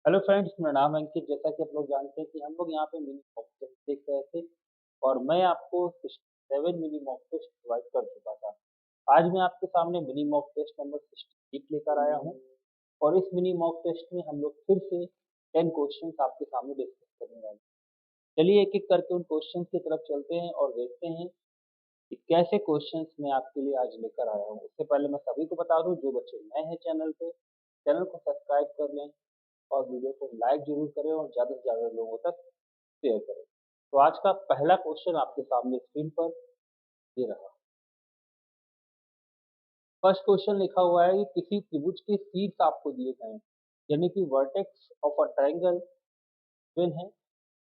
Hello friends, मेरा नाम है अंकित। जैसा कि आप लोग जानते हैं कि हम लोग यहाँ पे मिनी मॉक टेस्ट देख रहे थे और मैं आपको 7 मिनी मॉक टेस्ट प्रोवाइड कर चुका था। आज मैं आपके सामने मिनी मॉक टेस्ट नंबर 68 लेकर आया हूँ और इस मिनी मॉक टेस्ट में हम लोग फिर से 10 क्वेश्चंस आपके सामने डिस्कस करने वाले हैं। चलिए एक एक करके उन क्वेश्चंस की तरफ चलते हैं और देखते हैं कि कैसे क्वेश्चंस मैं आपके लिए आज लेकर आया हूँ। उससे पहले मैं सभी को बता दूँ, जो बच्चे नए हैं चैनल पे, चैनल को सब्सक्राइब कर लें और वीडियो को लाइक ज़रूर करें और ज़्यादा से ज़्यादा लोगों तक शेयर करें। तो आज का पहला क्वेश्चन आपके सामने स्क्रीन पर ये रहा। फर्स्ट क्वेश्चन लिखा हुआ है कि किसी त्रिभुज के शीर्ष आपको दिए गए हैं, यानी कि vertex of a triangle given है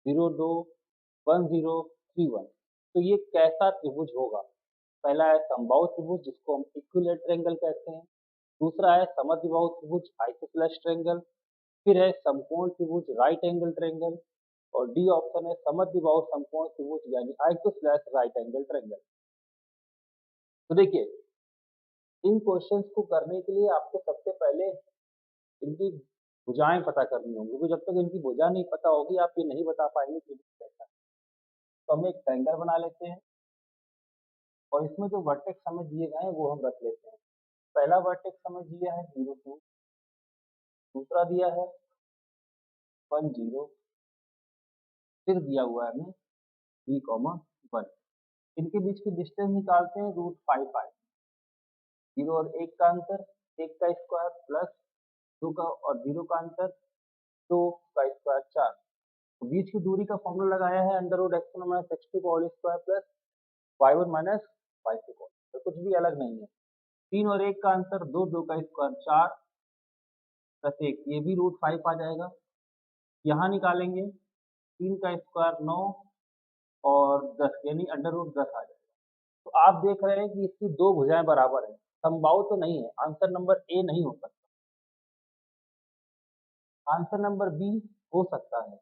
0, 2, 1, 0, 3, 1। तो ये कैसा त्रिभुज होगा? पहला है समबाहु त्रिभुज, जिसको हम इक्विलैटरल कहते हैं। दूसरा है समद्विबाहु त्रिभुज, आइसोसेलेस ट्रायंगल। फिर है समकोण त्रिभुज, राइट एंगल ट्रायंगल। और डी ऑप्शन है समद्विबाहु समकोण त्रिभुज यानी आइसोसेलेस राइट एंगल ट्रायंगल। तो देखिए, इन क्वेश्चंस को करने के लिए आपको सबसे पहले इनकी भुजाएं पता करनी होंगी, क्योंकि जब तक इनकी भुजा नहीं पता होगी आप ये नहीं बता पाएंगे कि त्रिभुज कैसा है। तो हम एक ट्रायंगल बना लेते हैं और इसमें जो वर्टेक्स हमें दिए गए हैं वो हम रख लेते हैं। पहला वर्टेक्स हमें दिया है 0, 2। दूसरा दिया है 1, 0। फिर दिया हुआ है हमें 3, 1। इनके बीच की डिस्टेंस निकालते हैं √5 0 और 1 का अंतर, 1 का स्क्वायर प्लस 2 का और 0 का अंतर, 2 का स्क्वायर 4। तो बीच की दूरी का फॉर्मूला लगाया है √x1 - x2 का whole square plus y1 - y2 का। तो कुछ भी अलग नहीं है। 3 और 1 का अंतर 2, 2 का स्क्वायर 4 प्लस 1, ये भी √5 आ जाएगा। यहाँ निकालेंगे 3 का स्क्वायर 9 और 10 यानी √10 आ जाएगा। तो आप देख रहे हैं कि इसकी दो भुजाएं बराबर हैं। समबाहु तो नहीं है, आंसर नंबर ए नहीं हो सकता, आंसर नंबर बी हो सकता है,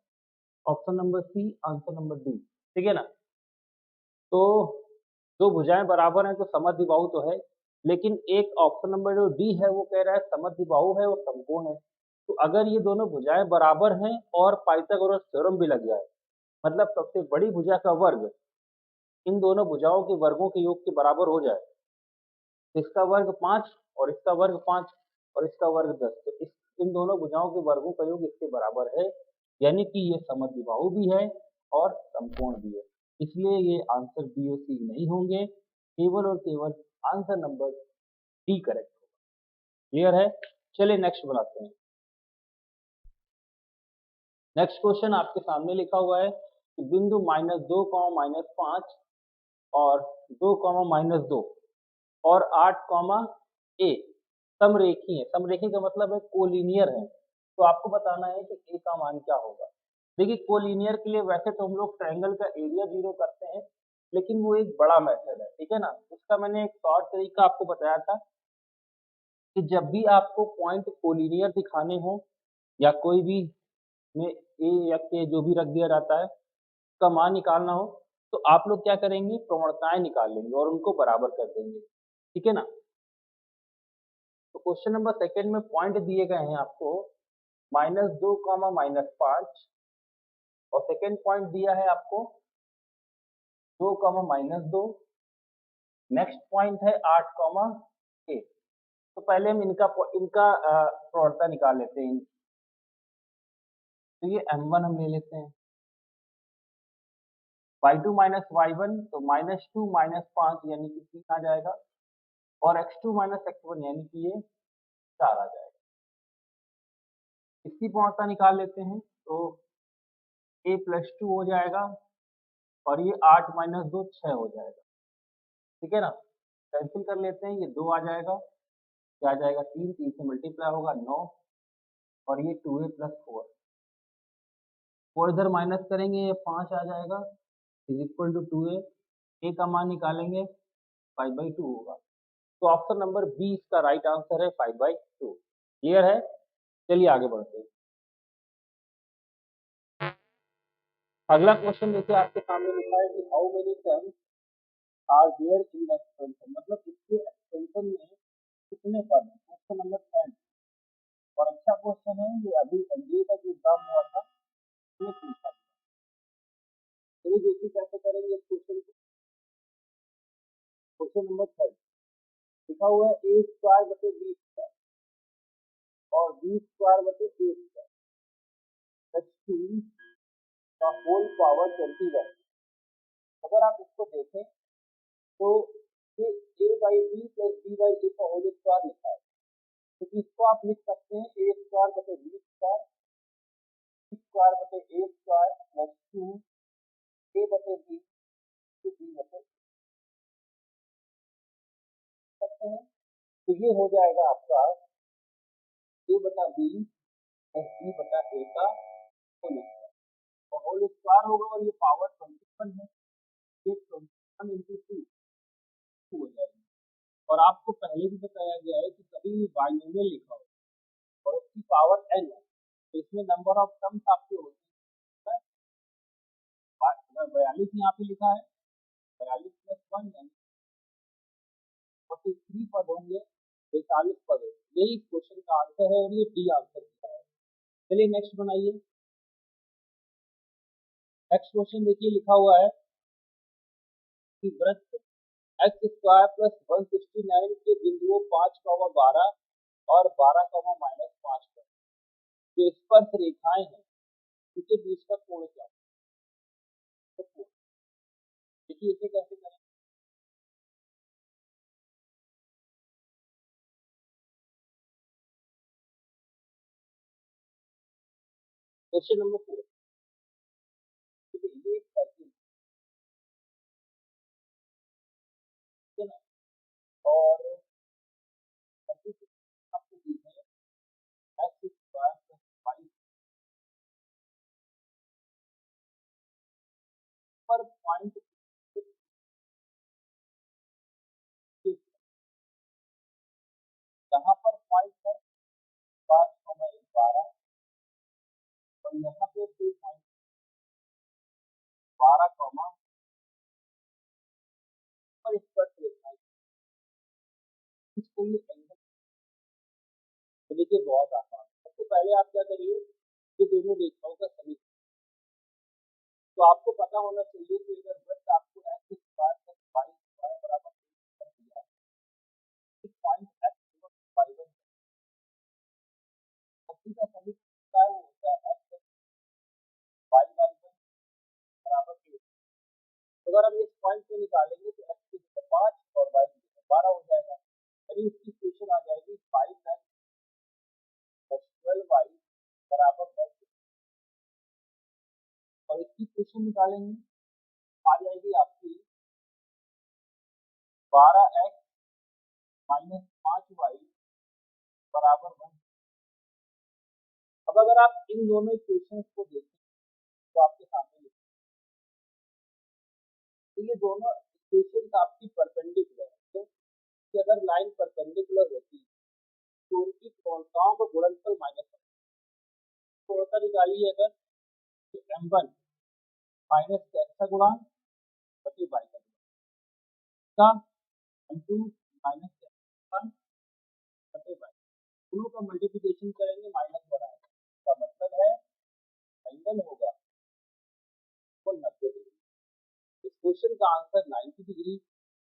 option number C, answer number D. ठीक है ना? तो दो भुजाएं बराबर हैं तो समद्विबाहु तो है, लेकिन एक ऑप्शन नंबर जो डी है वो कह रहा है समद्विबाहु है, वो समकोण है। तो अगर ये दोनों भुजाएं बराबर हैं और पाइथागोरस थ्योरम भी लग जाए, मतलब सबसे बड़ी भुजा का वर्ग इन दोनों भुजाओं के वर्गों के योग के बराबर हो जाए, तो इसका वर्ग 5 और इसका वर्ग 5 और इसका वर्ग 10, तो इन दोनों भुजाओं के वर्गों का योग इसके बराबर है, यानी कि ये समद्विबाहु भी है और समकोण भी है। इसलिए ये आंसर बी और सी नहीं होंगे, केवल और केवल आंसर नंबर डी करेक्ट होगा। क्लियर है? चलिए नेक्स्ट बनाते हैं। नेक्स्ट क्वेश्चन आपके सामने लिखा हुआ है कि बिंदु -2, -5 और 2, -2 और 8, ए समरेखी है। समरेखी का मतलब है कोलिनियर है। तो आपको बताना है कि ए का मान क्या होगा। देखिए, कोलिनियर के लिए वैसे तो हम लोग ट्रायंगल का एरिया 0 करते हैं, लेकिन वो एक बड़ा मेथड है, ठीक है ना? उसका मैंने एक शॉर्ट तरीका आपको बताया था कि जब भी आपको पॉइंट कोलिनियर दिखाने हो या कोई भी में ए या के जो भी रख दिया जाता है, उसका मान निकालना हो, तो आप लोग क्या करेंगे, प्रवणताएं निकाल लेंगे और उनको बराबर कर देंगे। ठीक है ना? तो क्वेश्चन नंबर सेकंड में पॉइंट दिए गए हैं आपको -2, -5 और सेकंड पॉइंट दिया है आपको 2, -2। नेक्स्ट पॉइंट है 8, ए। तो पहले हम इनका प्रवणता निकाल लेते हैं। तो ये m1 हम ले लेते हैं, y2 - y1 तो -2 -5 यानी कि 3 आ जाएगा और x2 - x1 यानी कि ये 4 आ जाएगा। इसकी प्रवणता निकाल लेते हैं तो a+2 हो जाएगा और ये 8 - 2 6 हो जाएगा। ठीक है ना? कैंसिल कर लेते हैं, ये 2 आ जाएगा, क्या आ जाएगा 3, 3 से मल्टीप्लाई होगा 9 और ये 2a + 4। 4 इधर माइनस करेंगे, ये 5 आ जाएगा इज इक्वल टू 2a। ए का मान निकालेंगे 5/2 होगा। तो ऑप्शन नंबर बी इसका राइट आंसर है 5/2। क्लियर है? चलिए आगे बढ़ते हैं। अगला क्वेश्चन देखिए, आपके सामने लिखा है कि how many terms are there in the extension, मतलब इसके एक्सटेंशन में कितने पद हैं। क्वेश्चन नंबर 10 और अच्छा क्वेश्चन है ये, अभी एनडीए का जो काम हुआ था उसमें पूछा था। चलिए देखिए कैसे करेंगे इस क्वेश्चन को। क्वेश्चन नंबर 3 लिखा हुआ है ए स्क्वायर बटे बी स्क्वायर और बी स्क्वायर बटे ए स्क्वायर प्लस 2 का होल पावर 21। अगर आप इसको देखें तो ये a by b plus b by a का होल स्क्वायर लिखा है, तो इसको आप लिख सकते हैं ए स्क्वायर बटे बी स्क्वायर स्क्वायर बटे ए स्क्वायर प्लस 2 ए बटे बी बी बटे सकते हैं। तो ये हो जाएगा आपका ए बटा बी प्लस बी बटा ए का होल स्क्वायर, और होल स्क्वायर होगा और ये पावर 21 है, ये 21 इंटू 2 हो जाएगी। और आपको पहले भी बताया गया है कि कभी भी बाइनोमियल लिखा हो और उसकी पावर n है तो इसमें नंबर ऑफ टर्म्स आपके होते हैं। अगर 42 यहाँ पे लिखा है 42 प्लस 1 यानी 43 पद होंगे, 43 पद होंगे। यही क्वेश्चन का आंसर है और ये डी आंसर है। चलिए नेक्स्ट बनाइए। नेक्स्ट क्वेश्चन देखिए लिखा हुआ है कि वृत्त एक्स स्क्वायर प्लस 169 के बिंदुओं 5, 12 और 12, -5 पर जो स्पर्श रेखाएं हैं उनके बीच का कोण क्या है? देखिए इसे कैसे करें। क्वेश्चन नंबर 4 ये सर्किल है ना, और सर्किल आपको दी है एक्स स्क्वायर प्लस 5 पर पॉइंट यहाँ पर पॉइंट है 5, 12 और यहाँ पे 2 पॉइंट 12, और स्पर्श रेखाएं इसको ये एंगल। तो देखिए बहुत आसान है। सबसे पहले आप क्या करिए ये दोनों रेखाओं का समीकरण, तो आपको पता होना चाहिए कि अगर वृत्त आपको X square plus Y square बराबर दिया है, इस पॉइंट एक्स वाई वन का समीकरण क्या है, वो होता है एक्स वाई वाई वन बराबर ए। तो अगर हम इस पॉइंट को निकालेंगे तो एक्स की जगह 5 और वाई की जगह 12 हो जाएगा, यानी इसकी इक्वेशन आ जाएगी 5x प्लस 12y बराबर 10। और इसकी इक्वेशन निकालेंगे आ जाएगी आपकी 12x माइनस 5y बराबर 1। अब अगर आप इन दोनों इक्वेशंस को देखें तो आपके सामने लिखें, तो ये दोनों इक्वेशंस आपकी परपेंडिकुलर है, तो अगर लाइन परपेंडिकुलर होती है तो उनकी कोणताओं का गुणनफल माइनस कोणता निकालिए अगर, तो m1 माइनस x का गुणांक बटे y का गुणांक का m2 माइनस x का गुणांक बटे y, दोनों का मल्टीप्लिकेशन करेंगे माइनस बढ़ाएंगे, इसका मतलब है एंगल होगा वो 90 डिग्री। इस क्वेश्चन का आंसर 90 डिग्री,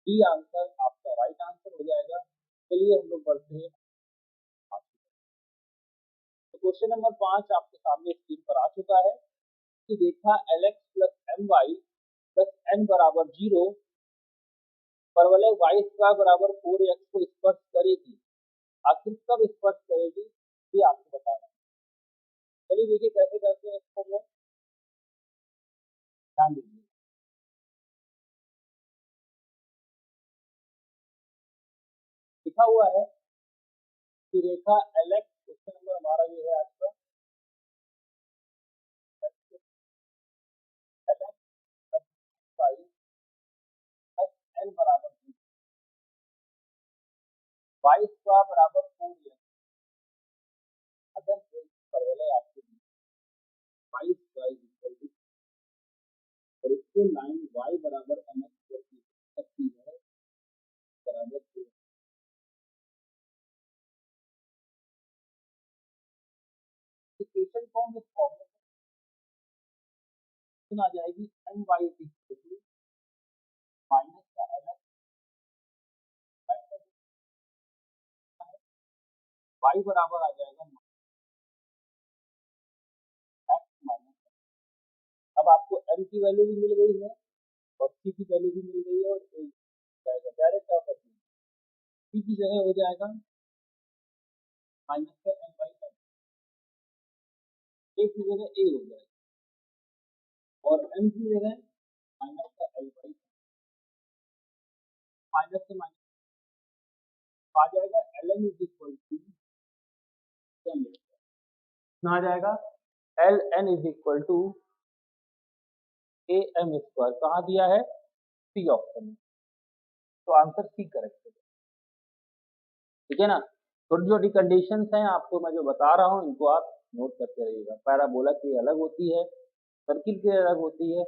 डी आंसर आपका राइट आंसर हो जाएगा। चलिए हम लोग बढ़ते हैं। तो क्वेश्चन नंबर 5 आपके सामने स्क्रीन पर आ चुका है कि रेखा Lx plus My plus n बराबर 0 परवलय y स्क्वायर बराबर 4x को स्पर्श करेगी, आखिर कब स्पर्श करेगी ये आपको बताना है। चलिए देखिए कैसे करते हैं इसको, हम ध्यान दीजिए। लिखा हुआ है कि रेखा Lx, क्वेश्चन नंबर हमारा ये है आज का, Lx plus y plus n बराबर 0, y स्क्वायर बराबर 4x, अगर कोई परवलय आपको y स्क्वायर इक्वल टू, और इसको लाइन y बराबर mx सकती है बराबर 4, इक्वेशन फॉर्म इस फॉर्म में आ जाएगी एम वाई माइनस का एल एक्स वाई बराबर आ जाएगा एक्स माइनस। अब आपको एम की वैल्यू भी मिल गई है और सी की वैल्यू भी मिल गई है और ए जाएगा डायरेक्ट ऑफ सी की जगह हो जाएगा माइनस का एम वाई ए की जगह ए हो जाएगा और एम की जगह माइनस का एल वाई माइनस से माइनस आ जाएगा l n is equal to आ जाएगा l n is equal to a m square. कहाँ दिया है? सी ऑप्शन में, तो आंसर सी करेक्ट है। ठीक है ना। छोटी छोटी कंडीशंस हैं आपको मैं जो बता रहा हूँ इनको आप नोट करते रहिएगा। पैराबोला के लिए अलग होती है, सर्किल के लिए अलग होती है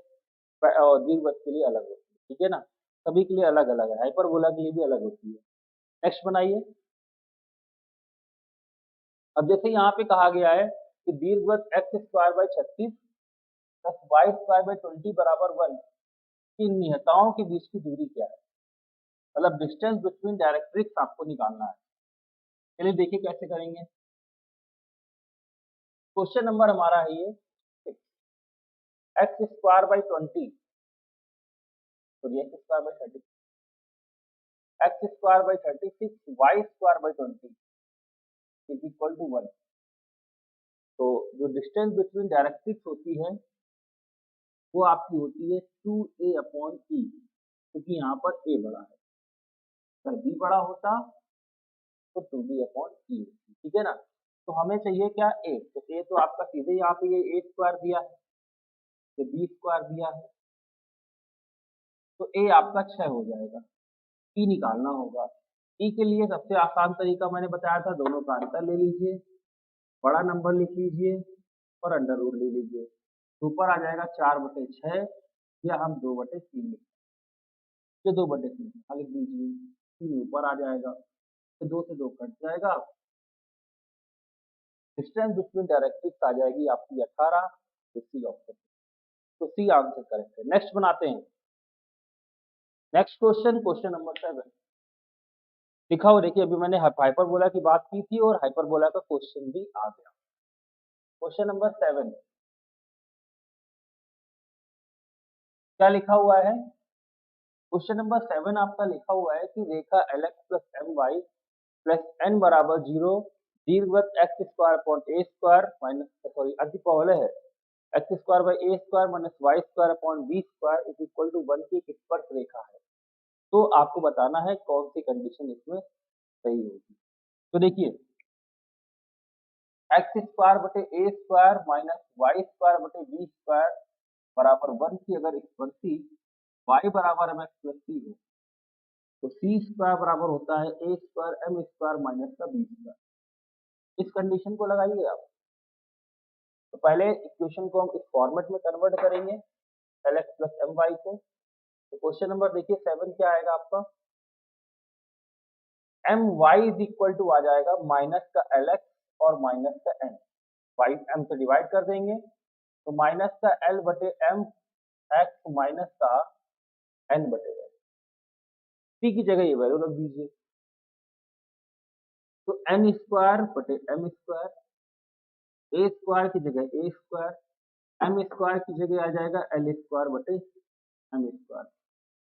और दीर्घवृत्त के लिए अलग होती है। ठीक है ना, सभी के लिए अलग अलग है, हाइपरबोला के लिए भी अलग होती है। नेक्स्ट बनाइए। अब जैसे यहाँ पे कहा गया है कि दीर्घवृत्त X square by 36 plus Y square by 20 बराबर 1 की निहताओं के बीच की दूरी क्या है, मतलब डिस्टेंस बिटवीन डायरेक्ट्रिक्स आपको निकालना है। चलिए देखिए कैसे करेंगे। क्वेश्चन नंबर हमारा है ये X square by 20 sorry X square by 30 X square by 36 Y square by 20 is equal to 1। तो जो डिस्टेंस बिटवीन डायरेक्ट्रिक्स होती है वो आपकी होती है 2a अपॉन ई, क्योंकि यहाँ पर a बड़ा है। अगर b बड़ा होता तो 2b अपॉन ई होती। ठीक है ना। तो हमें चाहिए क्या? a। तो a तो आपका सीधे यहाँ पे ये a स्क्वायर दिया है, ये b स्क्वायर दिया है, तो a आपका 6 हो जाएगा। e निकालना होगा। e के लिए सबसे आसान तरीका मैंने बताया था, दोनों का अंतर ले लीजिए, बड़ा नंबर लिख लीजिए और अंडर रूट ले लीजिए। ऊपर आ जाएगा 4/6 या हम 2/3 लिख, ये 2/3 यहाँ लिख दीजिए, 3 ऊपर आ जाएगा, तो 2 से 2 कट जाएगा। डिस्टेंस बिटवीन डायरेक्ट्रिक्स आ जाएगी आपकी 18, तो सी ऑप्शन, तो सी आंसर करेक्ट है। नेक्स्ट बनाते हैं। नेक्स्ट क्वेश्चन, क्वेश्चन नंबर 7 लिखा हुआ देखिए, अभी मैंने हाइपरबोला की बात की थी और हाइपरबोला का क्वेश्चन भी आ गया। क्वेश्चन नंबर 7 क्या लिखा हुआ है? क्वेश्चन नंबर 7 आपका लिखा हुआ है कि रेखा LX plus M Y plus N बराबर 0 दीर्घवृत्त X square upon A square minus sorry अति पहले है X square by A square minus Y square upon B square is equal to 1 की एक स्पर्श रेखा है। तो आपको बताना है कौन सी कंडीशन इसमें सही होगी। तो देखिए एक्स स्क्वायर बटे ए स्क्वायर माइनस वाई स्क्वायर बटे बी स्क्वायर बराबर 1 की अगर स्पर्शी y बराबर mx प्लस सी हो तो सी स्क्वायर बराबर होता है ए स्क्वायर एम स्क्वायर माइनस का बी स्क्वायर। इस कंडीशन को लगाइए आप। तो पहले इक्वेशन को हम इस फॉर्मेट में कन्वर्ट करेंगे l x plus M y को। तो क्वेश्चन नंबर देखिए 7 क्या आएगा आपका, m y is equal to आ जाएगा माइनस का एल एक्स और माइनस का एन, वाई एम से डिवाइड कर देंगे तो माइनस का एल बटे एम एक्स माइनस का एन बटे एल, सी की जगह ये वैल्यू रख दीजिए। तो एन स्क्वायर बटे एम स्क्वायर, ए स्क्वायर की जगह ए स्क्वायर, एम स्क्वायर की जगह आ जाएगा एल स्क्वायर बटे एम स्क्वायर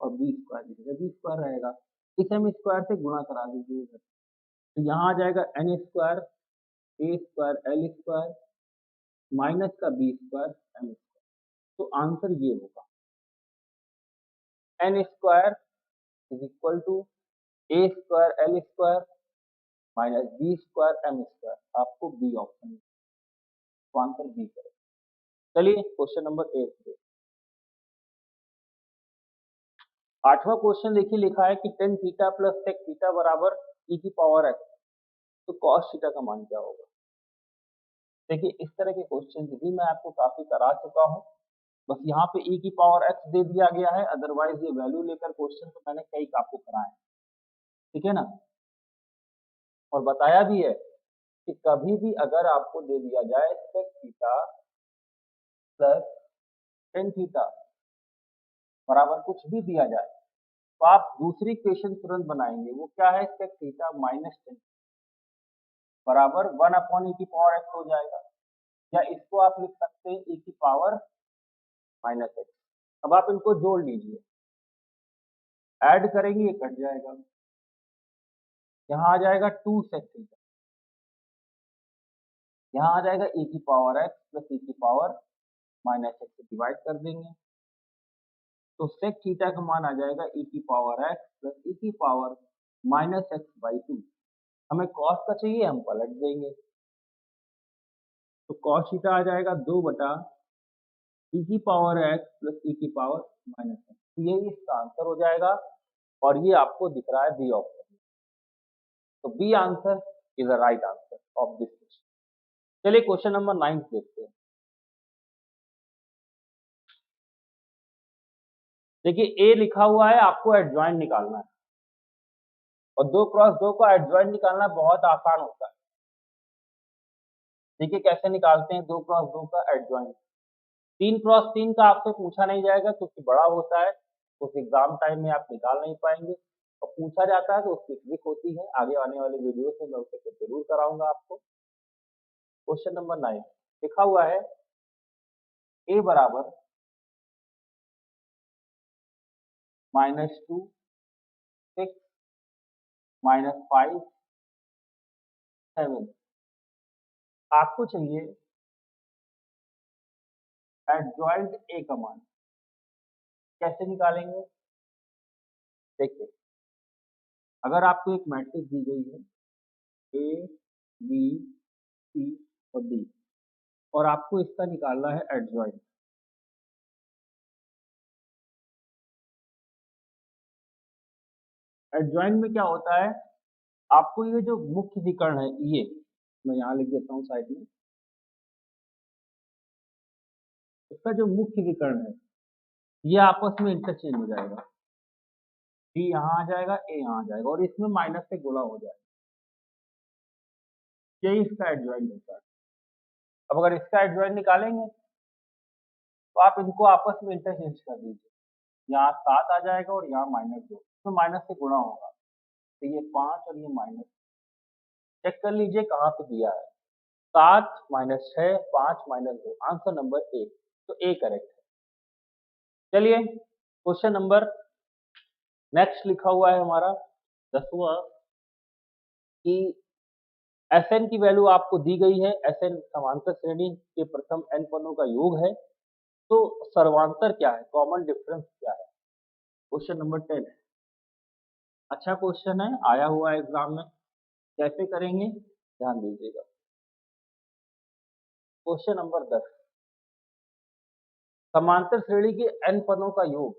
और बी स्क्वायर की जगह बी स्क्वायर रहेगा। इस एम स्क्वायर से गुणा करा दीजिए इधर, तो यहाँ आ जाएगा एन स्क्वायर ए स्क्वायर एल स्क्वायर माइनस का बी स्क्वायर एम स्क्वायर। तो आंसर ये होगा N square is equal to A square L square minus B square M square. आपको बी ऑप्शन, तो आंसर बी करें। चलिए क्वेश्चन नंबर 8 पे, 8वां question देखिए लिखा है कि tan theta plus sec theta बराबर ई की पावर एक्स, तो कॉस थीटा का मान क्या होगा। देखिए इस तरह के क्वेश्चन भी मैं आपको काफी करा चुका हूँ, बस यहाँ पे ई की पावर एक्स दे दिया गया है, अदरवाइज ये वैल्यू लेकर क्वेश्चन तो मैंने कई आपको कराए हैं। ठीक है ना, और बताया भी है कि कभी भी अगर आपको दे दिया जाए sec theta plus tan theta बराबर कुछ भी दिया जाए, तो आप दूसरी इक्वेशन तुरंत बनाएंगे। वो क्या है? sec थीटा माइनस टेन बराबर 1 अपॉन e की पावर x हो जाएगा, या इसको आप लिख सकते हैं e की पावर माइनस x। अब आप इनको जोड़ लीजिए, ऐड करेंगे ये कट जाएगा, यहाँ आ जाएगा 2 sec थीटा, यहाँ आ जाएगा e की पावर x प्लस e की पावर माइनस x से डिवाइड कर देंगे, तो sec थीटा का मान आ जाएगा e की पावर x प्लस e की पावर माइनस x बाई 2। हमें cos का चाहिए, हम पलट देंगे, तो cos थीटा आ जाएगा 2 बटा e की पावर x प्लस e की पावर माइनस x। तो ये इसका आंसर हो जाएगा, और ये आपको दिख रहा है बी ऑप्शन। तो B answer is the right answer of this question. चलिए क्वेश्चन नंबर 9 देखते हैं। देखिए ए लिखा हुआ है, आपको एडजॉइंट निकालना है, और 2 क्रॉस 2 का एडजॉइंट निकालना बहुत आसान होता है। देखिए कैसे निकालते हैं 2 क्रॉस 2 का एडजॉइंट। 3 क्रॉस 3 का आपसे पूछा नहीं जाएगा क्योंकि बड़ा होता है, उस एग्जाम टाइम में आप निकाल नहीं पाएंगे, और पूछा जाता है तो उसकी ट्रिक होती है। आगे आने वाले वीडियो से मैं उसे जरूर कराऊंगा आपको। क्वेश्चन नंबर 9 लिखा हुआ है ए बराबर -2 6 -5 7। आपको चाहिए एडजॉइंट ए का मान। कैसे निकालेंगे? देखिए, अगर आपको एक मैट्रिक्स दी गई है ए बी सी और डी, और आपको इसका निकालना है एडजॉइंट। एडजॉइंट में क्या होता है, आपको ये जो मुख्य विकर्ण है, ये मैं यहाँ लिख देता हूँ साइड में, इसका जो मुख्य विकर्ण है ये आपस में इंटरचेंज हो जाएगा। बी यहाँ आ जाएगा, ए यहाँ आ जाएगा, और इसमें माइनस से गुणा हो जाएगा। यही इसका एडजॉइंट होता है। अब अगर इसका एडजॉइंट निकालेंगे तो आप इनको आपस में इंटरचेंज कर दीजिए। यहाँ 7 आ जाएगा और यहाँ -2, तो माइनस से गुणा होगा, तो ये 5 और ये माइनस। चेक कर लीजिए कहाँ पे दिया है, 7 -6 5 -2, आंसर नंबर ए। तो ए करेक्ट है। चलिए क्वेश्चन नंबर नेक्स्ट लिखा हुआ है हमारा 10वां कि Sn की वैल्यू आपको दी गई है। Sn समांतर श्रेणी के प्रथम n पदों का योग है, तो सर्वांतर क्या है, कॉमन डिफरेंस क्या है? क्वेश्चन नंबर 10 है। अच्छा क्वेश्चन है, आया हुआ है एग्जाम में। कैसे करेंगे ध्यान दीजिएगा। क्वेश्चन नंबर 10, समांतर श्रेणी के n पदों का योग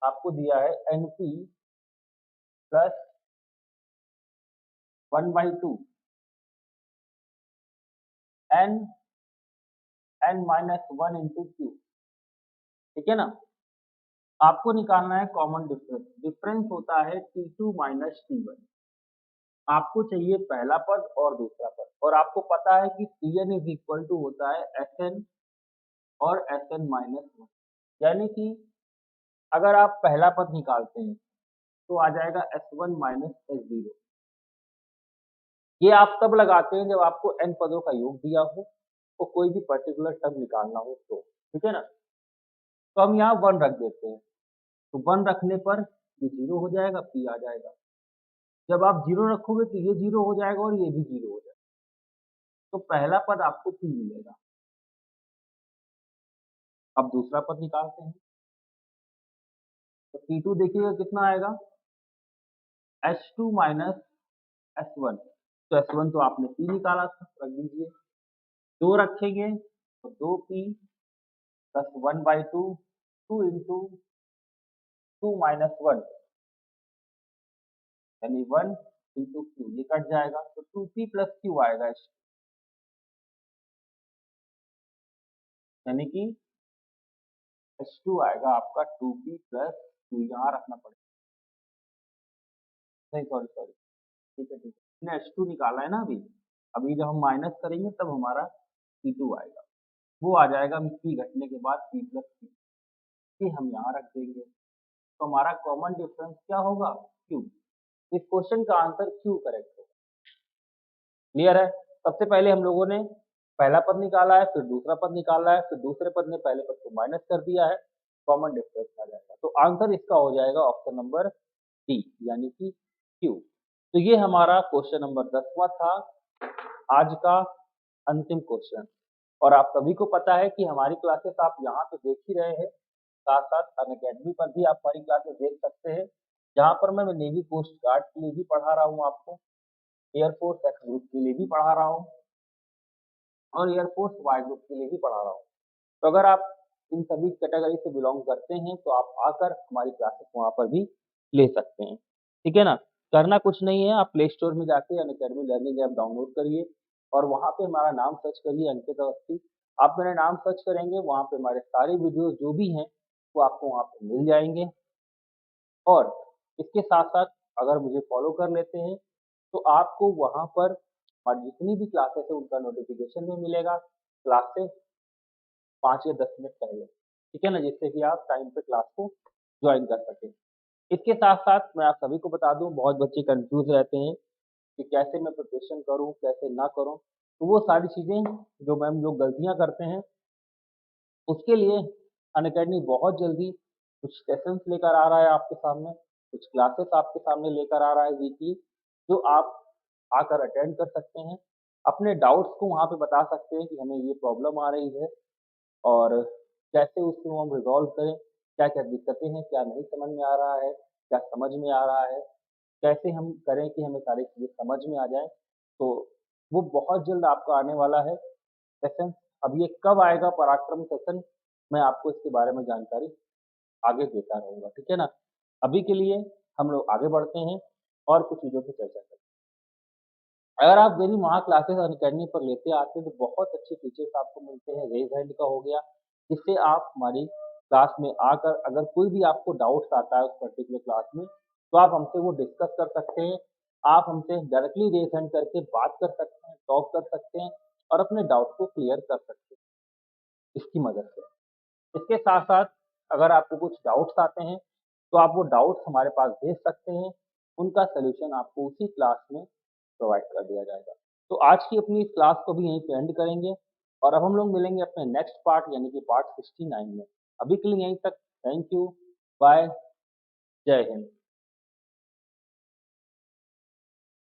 आपको दिया है np plus 1/2 n -1 into Q. ठीक है ना? आपको निकालना है कॉमन डिफरेंस। डिफरेंस होता है T2 माइनस T1। आपको चाहिए पहला पद और दूसरा पद, और आपको पता है कि Tn इज इक्वल टू होता है Sn और Sn माइनस 1। यानी कि अगर आप पहला पद निकालते हैं तो आ जाएगा S1 माइनस S0। ये आप तब लगाते हैं जब आपको n पदों का योग दिया हो तो कोई भी पर्टिकुलर टर्म निकालना हो तो। ठीक है ना? तो हम यहाँ 1 रख देते हैं, तो 1 रखने पर ये 0 हो जाएगा, p आ जाएगा। जब आप 0 रखोगे तो ये 0 हो जाएगा और ये भी 0 हो जाएगा, तो पहला पद आपको p मिलेगा। अब दूसरा पद निकालते हैं, तो T2 देखिएगा कितना आएगा, H2 माइनस S1। तो S1 तो आपने p निकाला था, रख दीजिए। 2 रखेंगे तो 2p प्लस 1/2, 2 इंटू 2 माइनस 1 यानी 1 इंटू क्यू, ये कट जाएगा, तो 2p प्लस क्यू आएगा, यानी कि H2 आएगा आपका 2p प्लस क्यू। यहाँ रखना पड़ेगा, नहीं सॉरी सॉरी, ठीक है ठीक है, हमने H2 निकाला है ना अभी, अभी जब हम माइनस करेंगे तब हमारा P2 आएगा, वो आ जाएगा P घटने के बाद P प्लस Q, ये हम यहाँ रख देंगे। तो हमारा कॉमन डिफरेंस क्या होगा? Q। इस क्वेश्चन का आंसर Q करेक्ट होगा। क्लियर है? सबसे पहले हम लोगों ने पहला पद निकाला है, फिर दूसरा पद निकाला है, फिर दूसरे पद ने पहले पद को माइनस कर दिया है, कॉमन डिफरेंस आ जाएगा। तो आंसर इसका हो जाएगा ऑप्शन नंबर डी यानी कि Q। तो ये हमारा क्वेश्चन नंबर 10वां था, आज का अंतिम क्वेश्चन। और आप सभी को पता है कि हमारी क्लासेस आप यहाँ तो देख ही रहे हैं, साथ-साथ अनअकैडमी पर भी आप हमारी क्लासेस देख सकते हैं, जहाँ पर मैं नेवी कोस्ट गार्ड के लिए भी पढ़ा रहा हूँ आपको, एयरफोर्स एक्स ग्रुप के लिए भी पढ़ा रहा हूँ और एयरफोर्स वाई ग्रुप के लिए भी पढ़ा रहा हूँ। तो अगर आप इन सभी कैटेगरी से बिलोंग करते हैं तो आप आकर हमारी क्लासेस वहाँ पर भी ले सकते हैं, ठीक है ना? करना कुछ नहीं है, आप प्ले स्टोर में जाके अनअकैडमी लर्निंग ऐप डाउनलोड करिए और वहाँ पे हमारा नाम सर्च करिए अंकित अवस्थी। आप मेरा नाम सर्च करेंगे, वहाँ पे हमारे सारे वीडियोज़ जो भी हैं, वो आपको वहाँ पे मिल जाएँगे। और इसके साथ-साथ अगर मुझे फॉलो कर लेते हैं, तो आपको वहाँ पर हमारी जितनी भी क्लासेस हैं उनका नोटिफ़िकेशन भी मिलेगा, क्लास से 5 या 10 मिनट पहले, ठीक है ना? जिससे कि आप टाइम पे क्लास को जॉइन कर सकें। इसके साथ-साथ मैं आप सभी को बता दूँ, बहुत बच्चे कन्फ्यूज़ रहते हैं कि कैसे मैं प्रिपरेशन करूँ, कैसे ना करूँ? तो वो सारी चीज़ें जो हम लोग गलतियाँ करते हैं, उसके लिए अनअकैडमी बहुत जल्दी कुछ सेशंस लेकर आ रहा है आपके सामने, कुछ क्लासेस आपके सामने लेकर आ रहा है वीकली, जो आप आकर अटेंड कर सकते हैं। अपने डाउट्स को वहाँ पे बता सकते हैं कि हमें ये प्रॉब्लम आ रही है और कैसे उसको हम रिज़ॉल्व करें, क्या-क्या दिक्कतें हैं, क्या नहीं समझ में आ रहा है, क्या समझ में आ रहा है, कैसे हम करें कि हमें सारी चीज़ें समझ में आ जाएँ। तो वो बहुत जल्द आपका आने वाला है सेशन। अब ये कब आएगा पराक्रम सेशन, मैं आपको इसके बारे में जानकारी आगे देता रहूँगा, ठीक है ना? अभी के लिए हम लोग आगे बढ़ते हैं और कुछ चीज़ों पे चर्चा करते हैं। अगर आप मेरी वहाँ क्लासेस अनअकैडमी पर लेते आते हैं तो बहुत अच्छे फीचर्स आपको मिलते हैं, रेज़ हैंड का हो गया, जिससे आप हमारी क्लास में आकर अगर कोई भी आपको डाउट्स आता है उस पर्टिकुलर क्लास में, तो आप हमसे वो डिस्कस कर सकते हैं। आप हमसे डायरेक्टली रेज़ हैंड करके बात कर सकते हैं, टॉक कर सकते हैं और अपने डाउट को क्लियर कर सकते हैं, इसकी मदद से। इसके साथ-साथ अगर आपको कुछ डाउट्स आते हैं, तो आप वो डाउट्स हमारे पास भेज सकते हैं, उनका सॉल्यूशन आपको उसी क्लास में प्रोवाइड कर दिया जाएगा। तो आज की अपनी इस क्लास को भी यहीं पे एंड करेंगे और अब हम लोग मिलेंगे अपने नेक्स्ट पार्ट यानी कि पार्ट 69 में। अभी के लिए यहीं तक, थैंक यू, बाय, जय हिंद।